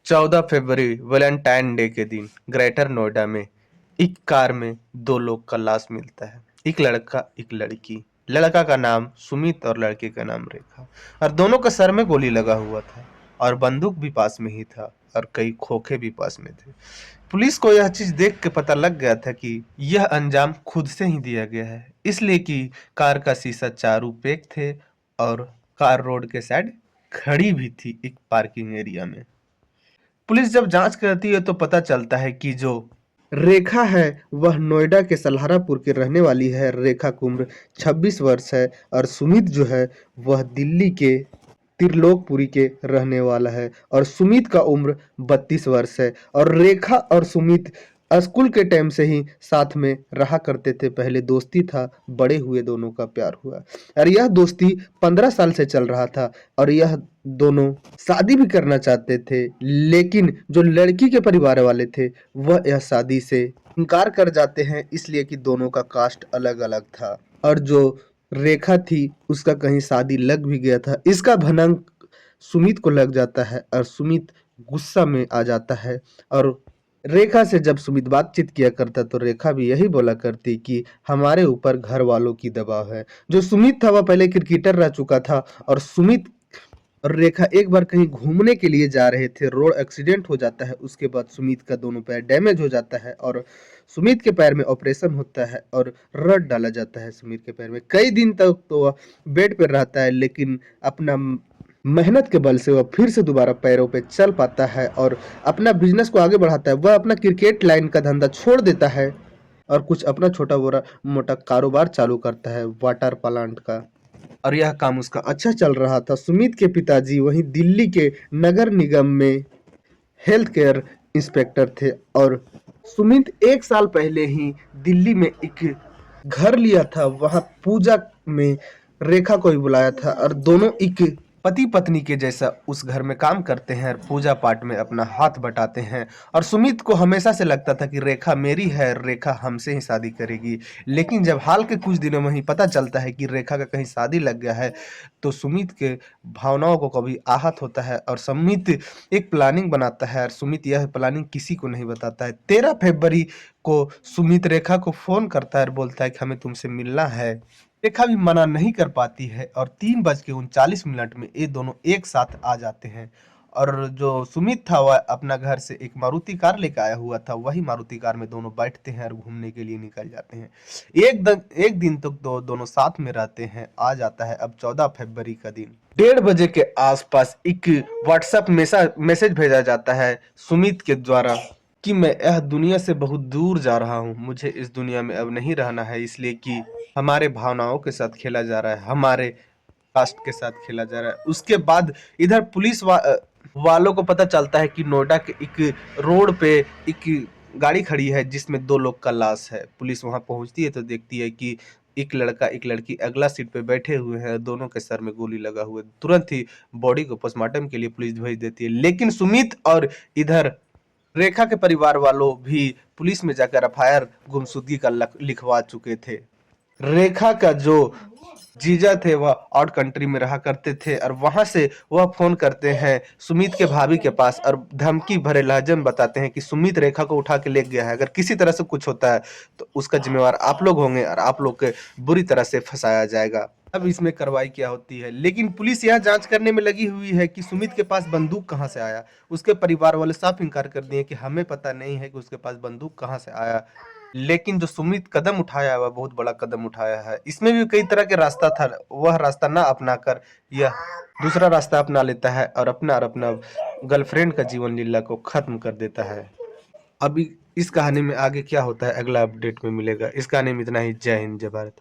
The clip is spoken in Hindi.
14 फरवरी वैलेंटाइन डे के दिन ग्रेटर नोएडा में एक कार में दो लोग का लाश मिलता है। एक लड़का एक लड़की। लड़का का नाम सुमित और लड़की का नाम रेखा। और दोनों के सर में गोली लगा हुआ था और बंदूक भी पास में ही था और कई खोखे भी पास में थे। पुलिस को यह चीज देख के पता लग गया था कि यह अंजाम खुद से ही दिया गया है, इसलिए कि कार का शीशा चारों पैक थे और कार रोड के साइड खड़ी भी थी एक पार्किंग एरिया में। पुलिस जब जांच करती है तो पता चलता है कि जो रेखा है वह नोएडा के सलहारापुर की रहने वाली है। रेखा की उम्र 26 वर्ष है और सुमित जो है वह दिल्ली के त्रिलोकपुरी के रहने वाला है और सुमित का उम्र 32 वर्ष है। और रेखा और सुमित स्कूल के टाइम से ही साथ में रहा करते थे। पहले दोस्ती था, बड़े हुए दोनों का प्यार हुआ और यह दोस्ती 15 साल से चल रहा था। और यह दोनों शादी भी करना चाहते थे, लेकिन जो लड़की के परिवार वाले थे वह यह शादी से इनकार कर जाते हैं, इसलिए कि दोनों का कास्ट अलग अलग था। और जो रेखा थी उसका कहीं शादी लग भी गया था। इसका भनक सुमित को लग जाता है और सुमित गुस्सा में आ जाता है। और रेखा से जब सुमित बातचीत किया करता तो रेखा भी यही बोला करती कि हमारे ऊपर घर वालों की दबाव है। जो सुमित था वह पहले क्रिकेटर रह चुका था और सुमित और रेखा एक बार कहीं घूमने के लिए जा रहे थे, रोड एक्सीडेंट हो जाता है। उसके बाद सुमित का दोनों पैर डैमेज हो जाता है और सुमित के पैर में ऑपरेशन होता है और रड डाला जाता है सुमित के पैर में। कई दिन तक तो वह बेड पर रहता है, लेकिन अपना मेहनत के बल से वह फिर से दोबारा पैरों पे चल पाता है और अपना बिजनेस को आगे बढ़ाता है। वह अपना क्रिकेट लाइन का धंधा छोड़ देता है और कुछ अपना छोटा मोटा कारोबार चालू करता है, वाटर प्लांट का। और यह काम उसका अच्छा चल रहा था। सुमित के पिताजी वहीं दिल्ली के नगर निगम में हेल्थ केयर इंस्पेक्टर थे और सुमित एक साल पहले ही दिल्ली में एक घर लिया था। वहां पूजा में रेखा को भी बुलाया था और दोनों एक पति पत्नी के जैसा उस घर में काम करते हैं और पूजा पाठ में अपना हाथ बटाते हैं। और सुमित को हमेशा से लगता था कि रेखा मेरी है, रेखा हमसे ही शादी करेगी। लेकिन जब हाल के कुछ दिनों में ही पता चलता है कि रेखा का कहीं शादी लग गया है तो सुमित के भावनाओं को कभी आहत होता है और सुमित एक प्लानिंग बनाता है और सुमित यह प्लानिंग किसी को नहीं बताता है। 13 फरवरी को सुमित रेखा को फोन करता है और बोलता है कि हमें तुमसे मिलना है। रेखा भी मना नहीं कर पाती है और 3:39 में ये दोनों एक साथ आ जाते हैं। और जो सुमित था वह अपना घर से एक मारुति कार लेकर आया हुआ था, वही मारुति कार में दोनों बैठते हैं और घूमने के लिए निकल जाते हैं। एक दिन तक दोनों साथ में रहते हैं। आ जाता है अब 14 फरवरी का दिन। 1:30 के आसपास एक व्हाट्सएप मैसेज भेजा जाता है सुमित के द्वारा कि मैं यह दुनिया से बहुत दूर जा रहा हूँ, मुझे इस दुनिया में अब नहीं रहना है, इसलिए कि हमारे भावनाओं के साथ खेला जा रहा है, हमारे कास्ट के साथ खेला जा रहा है। उसके बाद इधर वालों को पता चलता है कि नोएडा के एक रोड पे एक गाड़ी खड़ी है जिसमें दो लोग का लाश है। पुलिस वहां पहुंचती है तो देखती है कि एक लड़का एक लड़की अगला सीट पे बैठे हुए हैं, दोनों के सर में गोली लगा हुआ है। तुरंत ही बॉडी को पोस्टमार्टम के लिए पुलिस भेज देती है। लेकिन सुमित और इधर रेखा के परिवार वालों भी पुलिस में जाकर एफआईआर गुमशुदगी का लिखवा चुके थे। रेखा का जो जीजा थे वह आउट कंट्री में रहा करते थे और वहां से वह फोन करते हैं सुमित के भाभी के पास और धमकी भरे लहजे में बताते हैं कि सुमित रेखा को उठा के ले गया है, अगर किसी तरह से कुछ होता है तो उसका जिम्मेवार आप लोग होंगे और आप लोग के बुरी तरह से फंसाया जाएगा। अब इसमें कार्रवाई क्या होती है, लेकिन पुलिस यह जांच करने में लगी हुई है कि सुमित के पास बंदूक कहां से आया। उसके परिवार वाले साफ इनकार कर दिए कि हमें पता नहीं है कि उसके पास बंदूक कहां से आया। लेकिन जो सुमित कदम उठाया वह बहुत बड़ा कदम उठाया है। इसमें भी कई तरह के रास्ता था, वह रास्ता ना अपना कर यह दूसरा रास्ता अपना लेता है और अपना गर्लफ्रेंड का जीवन लीला को खत्म कर देता है। अभी इस कहानी में आगे क्या होता है अगला अपडेट में मिलेगा। इस कहानी में इतना ही। जय हिंद, जय भारत।